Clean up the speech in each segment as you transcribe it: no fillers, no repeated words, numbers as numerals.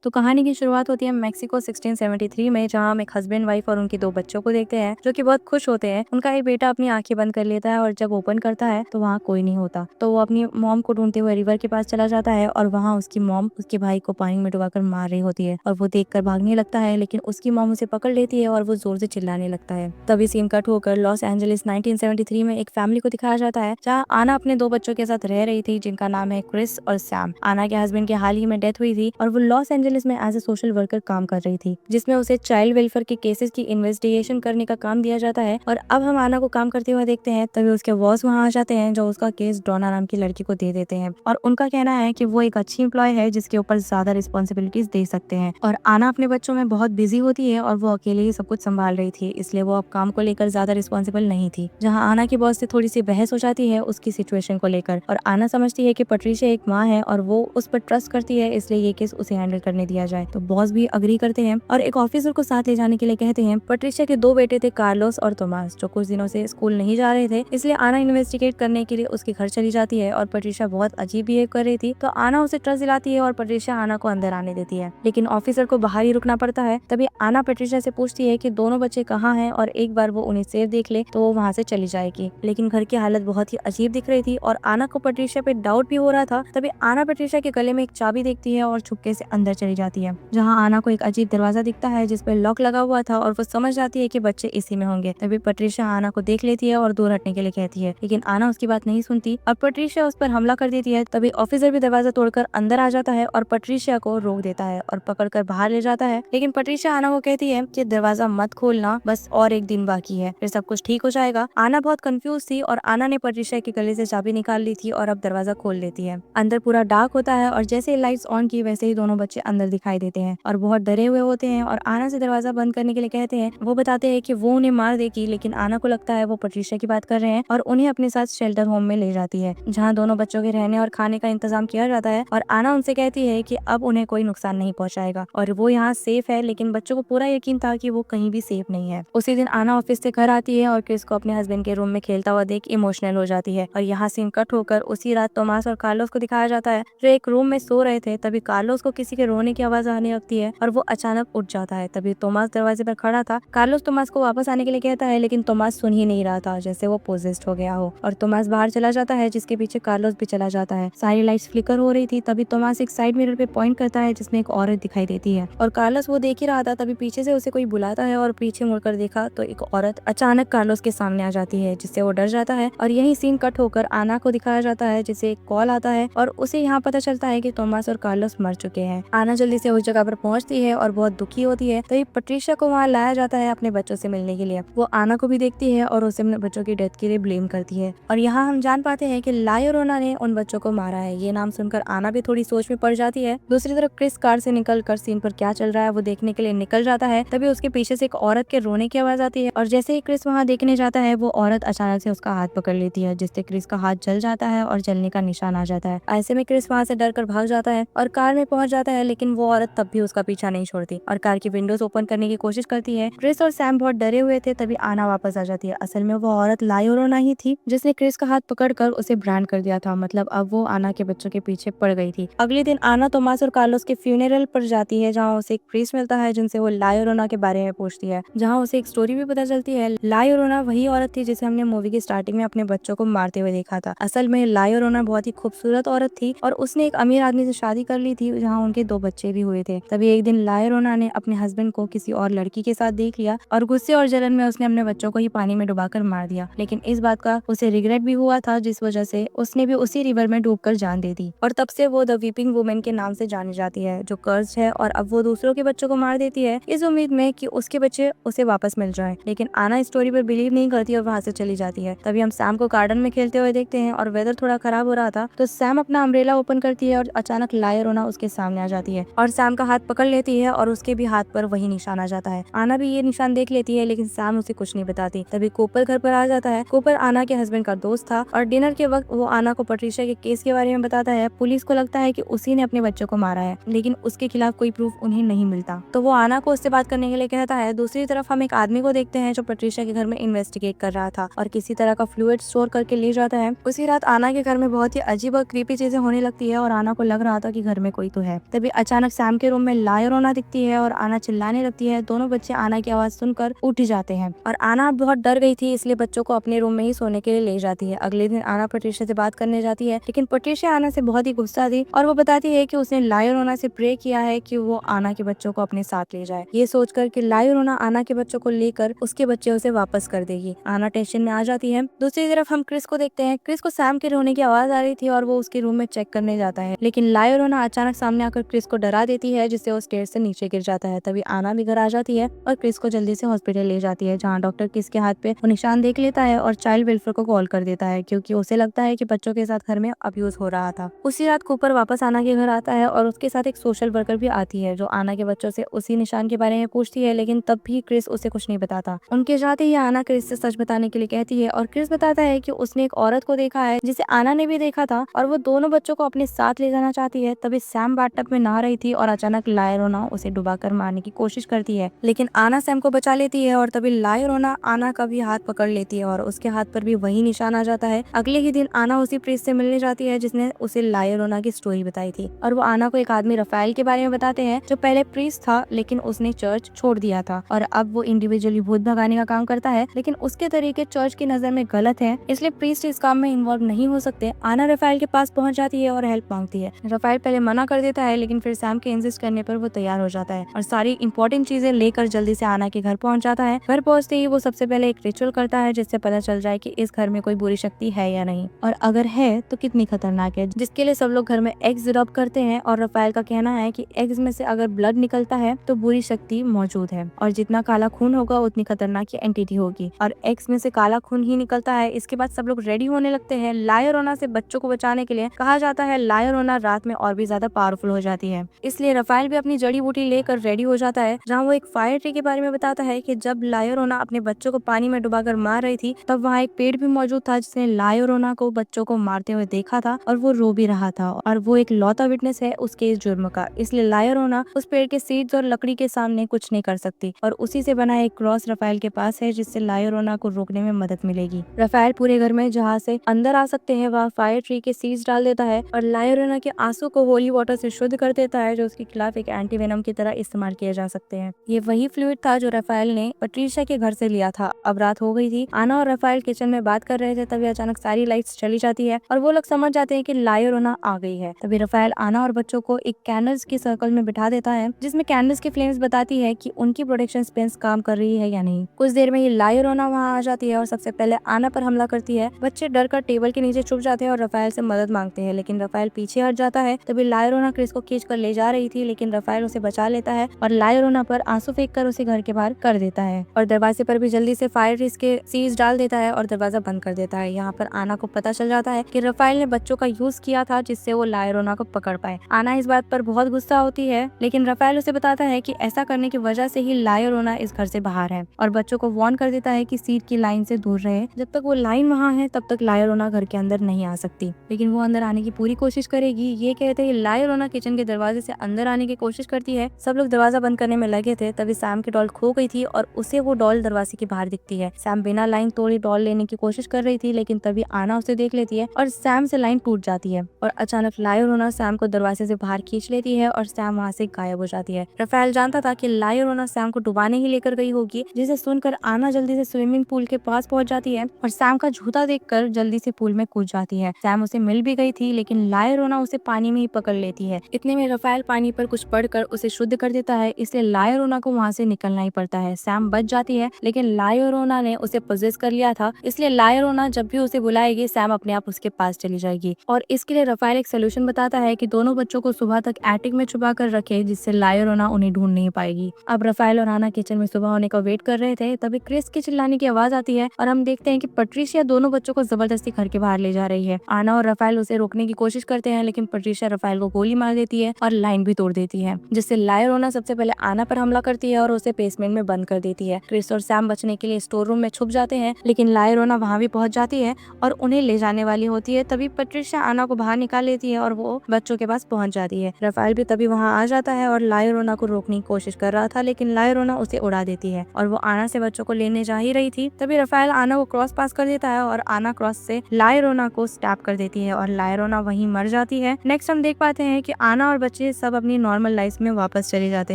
तो कहानी की शुरुआत होती है मेक्सिको 1673 में, जहाँ हम एक हस्बैंड वाइफ और उनके दो बच्चों को देखते हैं जो कि बहुत खुश होते हैं। उनका एक बेटा अपनी आंखें बंद कर लेता है और जब ओपन करता है तो वहाँ कोई नहीं होता। तो वो अपनी मॉम को ढूंढते हुए रिवर के पास चला जाता है और वहाँ उसकी मॉम उसके भाई को पानी में डुबाकर मार रही होती है और वो देखकर भागने लगता है, लेकिन उसकी मॉम उसे पकड़ लेती है और वो जोर से चिल्लाने लगता है। तभी सीन कट होकर लॉस एंजलिस 1973 में एक फैमिली को दिखाया जाता है, जहाँ आना अपने दो बच्चों के साथ रह रही थी जिनका नाम है क्रिस और सैम। आना के हस्बैंड की हाल ही में डेथ हुई थी और वो लॉस एंजलिस में एज ए सोशल वर्कर काम कर रही थी, जिसमें उसे चाइल्ड वेलफेयर के केसेस की इन्वेस्टिगेशन करने का काम दिया जाता है। और अब हम आना को काम करते हुए देखते हैं। तभी उसके बॉस वहाँ आ जाते हैं जो उसका केस डोना नाम की लड़की को दे देते हैं और उनका कहना है कि वो एक अच्छी एम्प्लॉय है जिसके ऊपर ज्यादा रिस्पॉन्सिबिलिटीज दे सकते हैं। और आना अपने बच्चों में बहुत बिजी होती है और वो अकेले ही सब कुछ संभाल रही थी, इसलिए वो अब काम को लेकर ज्यादा रिस्पॉन्सिबल नहीं थी। जहाँ आना की बॉस से थोड़ी सी बहस हो जाती है उसकी सिचुएशन को लेकर, और आना समझती है कि पैट्रिशिया एक माँ है और वो उस पर ट्रस्ट करती है, इसलिए ये केस उसे हैंडल करने दिया जाए। तो बॉस भी अग्री करते हैं और एक ऑफिसर को साथ ले जाने के लिए कहते हैं। पैट्रिशिया के दो बेटे थे, कार्लोस और तोमास, जो कुछ दिनों से स्कूल नहीं जा रहे थे, इसलिए आना इन्वेस्टिगेट करने के लिए उसके घर चली जाती है। और पैट्रिशिया बहुत अजीब बिहेव कर रही थी, तो आना उसे ट्रस्ट दिलाती है और पैट्रिशिया आना को अंदर आने देती है, लेकिन ऑफिसर को बाहर ही रुकना पड़ता है। तभी आना पैट्रिशिया से पूछती है कि दोनों बच्चे कहाँ हैं और एक बार वो उन्हें सेफ देख ले तो वो वहाँ से चली जाएगी, लेकिन घर की हालत बहुत ही अजीब दिख रही थी और आना को पैट्रिशिया पे डाउट भी हो रहा था। तभी आना पैट्रिशिया के गले में एक चाबी देखती है और छुपके से अंदर चली जाती है, जहाँ आना को एक अजीब दरवाजा दिखता है जिस पर लॉक लगा हुआ था और वो समझ जाती है कि बच्चे इसी में होंगे। तभी पैट्रिशिया आना को देख लेती है और दूर हटने के लिए कहती है, लेकिन आना उसकी बात नहीं सुनती और पैट्रिशिया उस पर हमला कर देती है। तभी ऑफिसर भी दरवाजा तोड़कर अंदर आ जाता है और पैट्रिशिया को रोक देता है और पकड़कर बाहर ले जाता है, लेकिन पैट्रिशिया आना को कहती है कि दरवाजा मत खोलना, बस और एक दिन बाकी है, फिर सब कुछ ठीक हो जाएगा। आना बहुत कंफ्यूज थी और आना ने पैट्रिशिया के गले से चाबी निकाल ली थी और अब दरवाजा खोल लेती है। अंदर पूरा डार्क होता है और जैसे ही लाइट्स ऑन की वैसे ही दोनों बच्चे अंदर दिखाई देते हैं और बहुत डरे हुए होते हैं और आना से दरवाजा बंद करने के लिए कहते हैं। वो बताते हैं कि वो उन्हें मार देगी, लेकिन आना को लगता है वो पैट्रिशिया की बात कर रहे हैं और उन्हें अपने साथ शेल्टर होम में ले जाती है, जहाँ दोनों बच्चों के रहने और खाने का इंतजाम किया जाता है। और आना उनसे कहती है कि अब उन्हें कोई नुकसान नहीं पहुंचाएगा और वो यहाँ सेफ है, लेकिन बच्चों को पूरा यकीन था कि वो कहीं भी सेफ नहीं है। उसी दिन आना ऑफिस से घर आती है और क्रिस को अपने हस्बैंड के रूम में खेलता हुआ देख इमोशनल हो जाती है। और यहाँ सीन कट होकर उसी रात तोमास और कार्लोस को दिखाया जाता है जो एक रूम में सो रहे थे। तभी कार्लोस को किसी के रोने की आवाज आने लगती है और वो अचानक उठ जाता है। तभी तोमास दरवाजे पर खड़ा था। कार्लोस तोमास को वापस आने के लिए कहता है, लेकिन तोमास सुन ही नहीं रहा था, जैसे वो पोजेस्ड हो गया हो। और तोमास बाहर चला जाता है, जिसके पीछे कार्लोस भी चला जाता है। सारी लाइट्स फ्लिकर हो रही थी। तभी तोमास एक साइड मिरर पे पॉइंट करता है जिसमें एक औरत दिखाई देती है और कार्लोस वो देख ही रहा था। तभी पीछे से उसे कोई बुलाता है और पीछे मुड़कर देखा तो एक औरत अचानक कार्लोस के सामने आ जाती है, जिससे वो डर जाता है। और यही सीन कट होकर आना को दिखाया जाता है, जिसे एक कॉल आता है और उसे यहाँ पता चलता है कि तोमास और कार्लोस मर चुके हैं। आना जल्दी से उस जगह पर पहुंचती है और बहुत दुखी होती है। तभी पैट्रिशिया को वहाँ लाया जाता है अपने बच्चों से मिलने के लिए। वो आना को भी देखती है और उसे अपने बच्चों की डेथ के लिए ब्लेम करती है। और यहाँ हम जान पाते हैं कि ला llorona ने उन बच्चों को मारा है। ये नाम सुनकर आना भी थोड़ी सोच में पड़ जाती है। दूसरी तरफ क्रिस कार से निकल कर सीन पर क्या चल रहा है वो देखने के लिए निकल जाता है। तभी उसके पीछे से एक औरत के रोने की आवाज आती है और जैसे ही क्रिस वहाँ देखने जाता है वो औरत अचानक से उसका हाथ पकड़ लेती है, जिससे क्रिस का हाथ जल जाता है और जलने का निशान आ जाता है। ऐसे में क्रिस वहाँ से डर कर भाग जाता है और कार में पहुंच जाता है, लेकिन वो औरत तब भी उसका पीछा नहीं छोड़ती और कार की विंडोज ओपन करने की कोशिश करती है। क्रिस और सैम बहुत डरे हुए थे। तभी आना वापस आ जाती है। असल में वो औरत ला llorona ही थी जिसने क्रिस का हाथ पकड़कर उसे ब्रांड कर दिया था। मतलब अब वो आना के बच्चों के पीछे पड़ गई थी। अगले दिन आना तोमास और कार्लोस के फ्यूनरल पर जाती है, जहाँ उसे एक प्रीस्ट मिलता है जिनसे वो ला llorona के बारे में पूछती है, जहाँ उसे एक स्टोरी भी पता चलती है। ला llorona वही औरत थी जिसे हमने मूवी की स्टार्टिंग में अपने बच्चों को मारते हुए देखा था। असल में ला llorona बहुत ही खूबसूरत औरत थी और उसने एक अमीर आदमी से शादी कर ली थी, जहाँ उनके दो बच्चे भी हुए थे। तभी एक दिन ला llorona ने अपने हस्बैंड को किसी और लड़की के साथ देख लिया और गुस्से और जलन में उसने अपने बच्चों को ही पानी में डुबाकर मार दिया, लेकिन इस बात का उसे रिग्रेट भी हुआ था, जिस वजह से उसने भी उसी रिवर में डूबकर जान दे दी। और तब से वो द वीपिंग वुमेन के नाम से जानी जाती है, जो कर्ज है। और अब वो दूसरों के बच्चों को मार देती है इस उम्मीद में कि उसके बच्चे उसे वापस मिल जाएं, लेकिन आना इस स्टोरी पर बिलीव नहीं करती और वहाँ से चली जाती है। तभी हम सैम को गार्डन में खेलते हुए देखते हैं और वेदर थोड़ा खराब हो रहा था, तो सैम अपना अम्ब्रेला ओपन करती है और अचानक ला llorona उसके सामने आ जाती है और सैम का हाथ पकड़ लेती है और उसके भी हाथ पर वही निशान आ जाता है। आना भी ये निशान देख लेती है, लेकिन सैम उसे कुछ नहीं बताती। तभी कूपर घर पर आ जाता है। कूपर आना के हस्बैंड का दोस्त था और डिनर के वक्त वो आना को पैट्रिशिया के केस के बारे में बताता है। पुलिस को लगता है कि उसी ने अपने बच्चों को मारा है, लेकिन उसके खिलाफ कोई प्रूफ उन्हें नहीं मिलता, तो वो आना को उससे बात करने के लिए कहता है। दूसरी तरफ हम एक आदमी को देखते हैं जो पैट्रिशिया के घर में इन्वेस्टिगेट कर रहा था और किसी तरह का फ्लूइड स्टोर करके ले जाता है। उसी रात आना के घर में बहुत ही अजीब और क्रीपी चीजें होने लगती है और आना को लग रहा था कि घर में कोई तो है। तभी अचानक सैम के रूम में लायोरोना दिखती है और आना चिल्लाने लगती है। दोनों बच्चे आना की आवाज सुनकर उठ जाते हैं और आना बहुत डर गई थी, इसलिए बच्चों को अपने रूम में ही सोने के लिए ले जाती है। अगले दिन आना पैट्रिशिया से बात करने जाती है, लेकिन पैट्रिशिया आना से बहुत ही गुस्सा थी और वो बताती है कि उसने लायोरोना से प्रे किया है कि वो आना के बच्चों को अपने साथ ले जाए, ये सोचकर कि लायोरोना आना के बच्चों को लेकर उसके बच्चे उसे वापस कर देगी। आना टेंशन में आ जाती है। दूसरी तरफ हम क्रिस को देखते हैं। क्रिस को सैम के रोने की आवाज आ रही थी और वो उसके रूम में चेक करने जाता है, लेकिन लायोरोना अचानक सामने आकर क्रिस को डरा देती है, जिससे वो स्टेयर से नीचे गिर जाता है। तभी आना भी घर आ जाती है और क्रिस को जल्दी से हॉस्पिटल ले जाती है, जहाँ डॉक्टर क्रिस के हाथ पे वो निशान देख लेता है और चाइल्ड वेलफेयर को कॉल कर देता है, क्योंकि उसे लगता है कि बच्चों के साथ घर में अब्यूज हो रहा था। उसी रात कूपर वापस आना के घर आता है और उसके साथ एक सोशल वर्कर भी आती है, जो आना के बच्चों से उसी निशान के बारे में पूछती है, लेकिन तब भी क्रिस उसे कुछ नहीं बताता। उनके जाते ही आना क्रिस से सच बताने के लिए कहती है और क्रिस बताता है कि उसने एक औरत को देखा है जिसे आना ने भी देखा था और वो दोनों बच्चों को अपने साथ ले जाना चाहती है। तभी सैम बाथटब में नहा रही थी और अचानक लायोरोना उसे डुबाकर मारने की कोशिश करती है, लेकिन आना सैम को बचा लेती है और तभी लायोरोना आना का भी हाथ पकड़ लेती है और उसके हाथ पर भी वही निशान आ जाता है। अगले ही दिन आना उसी प्रीस्ट से मिलने जाती है जिसने उसे लायोरोना की स्टोरी बताई थी और वो आना को एक आदमी रफाएल के बारे में बताते हैं, जो पहले प्रीस्ट था लेकिन उसने चर्च छोड़ दिया था और अब वो इंडिविजुअली भूत भगाने का काम करता है, लेकिन उसके तरीके चर्च की नजर में गलत है, इसलिए प्रीस्ट इस काम में इन्वॉल्व नहीं हो सकते। आना रफाएल के पास पहुंच जाती है और हेल्प मांगती है। रफाएल पहले मना कर देता है, लेकिन फिर सैम के इंसिस्ट करने पर वो तैयार हो जाता है और सारी इंपॉर्टेंट चीजें लेकर जल्दी से आना के घर पहुंच जाता है। घर पहुंचते ही वो सबसे पहले एक रिचुअल करता है, जिससे पता चल जाए कि इस घर में कोई बुरी शक्ति है या नहीं, और अगर है तो कितनी खतरनाक है, जिसके लिए सब लोग घर में एग्स रब करते हैं। और रफाएल का कहना है कि एग्स में से अगर ब्लड निकलता है तो बुरी शक्ति मौजूद है, और जितना काला खून होगा उतनी खतरनाक एंटिटी होगी, और एग्स में से काला खून ही निकलता है। इसके बाद सब लोग रेडी होने लगते हैं। लायोरोना से बच्चों को बचाने के लिए कहा जाता है। लायोरोना रात में और भी ज्यादा पावरफुल हो जाती है, इसलिए रफाएल भी अपनी जड़ी बूटी लेकर रेडी हो जाता है, जहाँ वो एक फायर ट्री के बारे में बताता है कि जब लायोरोना अपने बच्चों को पानी में डुबाकर मार रही थी तब वहाँ एक पेड़ भी मौजूद था, जिसने लायोरोना को बच्चों को मारते हुए देखा था और वो रो भी रहा था, और वो एक लौता विटनेस है उसके इस जुर्म का, इसलिए लायोरोना उस पेड़ के सीड्स और लकड़ी के सामने कुछ नहीं कर सकती, और उसी से बना एक क्रॉस रफाएल के पास है, जिससे लायोरोना को रोकने में मदद मिलेगी। रफाएल पूरे घर में जहाँ से अंदर आ सकते हैं वहाँ फायर ट्री के सीड्स डाल देता है और लायोरोना के आंसू को होली वाटर से शुद्ध कर देता है, जो उसके खिलाफ एक एंटीवेनम की तरह इस्तेमाल किए जा सकते हैं। ये वही फ्लूइड था जो रफाएल ने पैट्रिशिया के घर से लिया था। अब रात हो गई थी। आना और रफाएल किचन में बात कर रहे थे, तभी अचानक सारी लाइट्स चली जाती है और वो लोग समझ जाते हैं कि लायोरोना आ गई है। तभी रफाएल आना और बच्चों को एक कैंडल्स की सर्कल में बिठा देता है, जिसमें कैंडल्स की फ्लेम्स बताती है कि उनकी प्रोटेक्शन स्पेस काम कर रही है या नहीं। कुछ देर में ही लायोरोना वहाँ आ जाती है और सबसे पहले आना पर हमला करती है। बच्चे डर कर टेबल के नीचे छुप जाते हैं और रफाएल से मदद मांगते हैं, लेकिन रफाएल पीछे हट जाता है। तभी लायोरोना क्रिस को खींच कर ले जा रही थी, लेकिन रफाएल उसे बचा लेता है और लायोरोना पर आंसू फेंक कर उसे घर के बाहर कर देता है, और दरवाजे पर भी जल्दी से फायर ट्रीज के सीज डाल देता है और दरवाजा बंद कर देता है। यहाँ पर आना को पता चल जाता है कि रफाएल ने बच्चों का यूज किया था, जिससे वो लायोरोना को पकड़ पाए। आना इस बात पर बहुत गुस्सा होती है, लेकिन रफाएल उसे बताता है कि ऐसा करने की वजह से ही लायोरोना इस घर से बाहर है, और बच्चों को वार्न कर देता है कि सीट की लाइन से दूर रहे। जब तक वो लाइन वहाँ है तब तक लायोरोना घर के अंदर नहीं आ सकती, लेकिन वो अंदर आने की पूरी कोशिश करेगी। ये कहते ही लायोरोना किचन के दरवाजे से अंदर आने की कोशिश करती है। सब लोग दरवाजा बंद करने में लगे थे, तभी सैम की डॉल खो गई थी और उसे वो डॉल दरवाजे के बाहर दिखती है। सैम बिना लाइन तोड़े डॉल लेने की कोशिश कर रही थी, लेकिन तभी आना उसे देख लेती है और सैम से लाइन टूट जाती है, और अचानक लायोरोना सैम को दरवाजे से बाहर खींच लेती है और सैम वहाँ से गायब हो जाती है। रफाएल जानता था कि लायोरोना सैम को डुबाने ही लेकर गई होगी, जिसे सुनकर आना जल्दी से स्विमिंग पूल के पास पहुंच जाती है और सैम का जूता देखकर जल्दी से पूल में कूद जाती है। सैम उसे मिल भी गई थी, लेकिन लायोरोना उसे पानी में ही पकड़ लेती है। इतने में रफाएल पानी पर कुछ पढ़कर उसे शुद्ध कर देता है, इसलिए लायोरोना को वहाँ से निकलना ही पड़ता है। सैम बच जाती है, लेकिन लायोरोना ने उसे पोजेस कर लिया था, इसलिए लायोरोना जब भी उसे बुलाएगी सैम अपने आप उसके पास चली जाएगी, और इसके लिए रफाएल एक सोल्यूशन बताता है कि दोनों बच्चों को सुबह तक एटिक में छुपा कर रखे, जिससे लायोरोना उन्हें ढूंढ नहीं पाएगी। अब रफाएल और आना किचन में सुबह होने का वेट कर रहे थे, तभी क्रिस की चिल्लाने की आवाज आती है और हम देखते हैं कि पैट्रिशिया दोनों बच्चों को जबरदस्ती घर के बाहर ले जा रही है। आना और रफाएल उसे रोकने की कोशिश करते हैं, लेकिन पैट्रिशिया रफाएल को गोली मार देती है और लाइन भी तोड़ देती है, जिससे लायोरोना सबसे पहले आना पर हमला करती है और उसे बेसमेंट में बंद कर देती है। क्रिस और सैम बचने के लिए स्टोर रूम में छुप जाते हैं, लेकिन लायोरोना वहाँ भी पहुंच जाती है और उन्हें ले जाने वाली होती है। तभी पैट्रिशिया आना को बाहर निकाल लेती है और वो बच्चों के पास पहुंच जाती है। रफाएल भी तभी वहाँ आ जाता है और लायोरोना को रोकने की कोशिश कर रहा था, लेकिन लायोरोना उसे उड़ा देती है और वो आना से बच्चों को लेने जा ही रही थी। तभी रफाएल आना को क्रॉस पास कर देता है और आना क्रॉस से लायोरोना को स्टैप कर देती है और लायोरोना वहीं मर जाती है। नेक्स्ट हम देख पाते हैं कि आना और बच्चे बच्चे सब अपनी नॉर्मल लाइफ में वापस चले जाते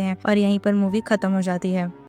हैं और यहीं पर मूवी खत्म हो जाती है।